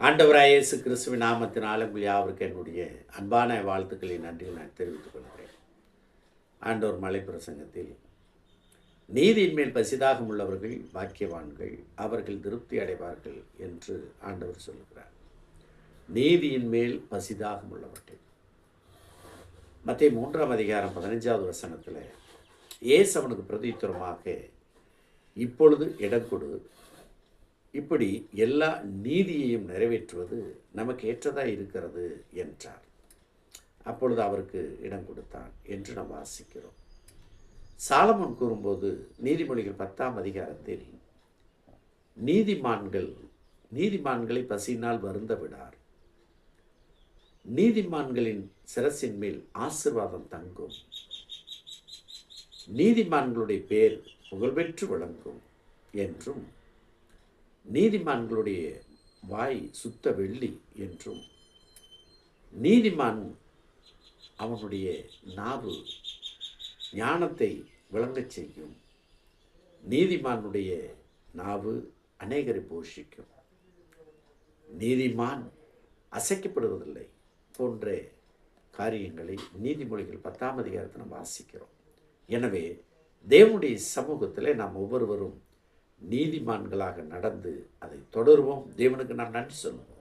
ஆண்டவராய் இயேசு கிறிஸ்துவின் நாமத்தினால் உங்கள் யாவருக்கு என்னுடைய அன்பான வாழ்த்துக்களை நன்றிகள் நான் தெரிவித்துக் கொள்கிறேன். ஆண்டவர் மலை பிரசங்கத்தில் நீதியின் மேல் பசிதாகம் உள்ளவர்கள் பாக்கியவான்கள், அவர்கள் திருப்தி அடைவார்கள் என்று ஆண்டவர் சொல்லுகிறார். நீதியின் மேல் பசிதாகம் உள்ளவர்கள். மத்தேயு 3:15 வசனத்தில் இயேசு அவனுக்கு பிரதியுத்தரமாக, இப்பொழுது இடம் கொடு, இப்படி எல்லா நீதியையும் நிறைவேற்றுவது நமக்கு ஏற்றதாக இருக்கிறது என்றார். அப்பொழுது அவருக்கு இடம் கொடுத்தான் என்று நாம் வாசிக்கிறோம். சாலமோன் கூறும்போது நீதிமொழிகள் 10 நீதிமான்களை பசியினால் வருந்த விடார், நீதிமான்களின் சிரசின் மேல் ஆசீர்வாதம் தங்கும், நீதிமான்களுடைய பேர் புகழ்பெற்று விளங்கும் என்றும், நீதிமான்களுடைய வாய் சுத்த வெள்ளி என்றும், நீதிமான் அவனுடைய நாவு ஞானத்தை விளங்கச் செய்யும், நீதிமானுடைய நாவு அநேகரை போஷிக்கும், நீதிமான் அசைக்கப்படுவதில்லை போன்ற காரியங்களை நீதிமொழிகள் 10 நாம் வாசிக்கிறோம். எனவே தேவனுடைய சமூகத்தில் நாம் ஒவ்வொருவரும் நீதிமான்களாக நடந்து அதை தொடருவோம். தேவனுக்கு நாம் நன்றி சொல்லுவோம்.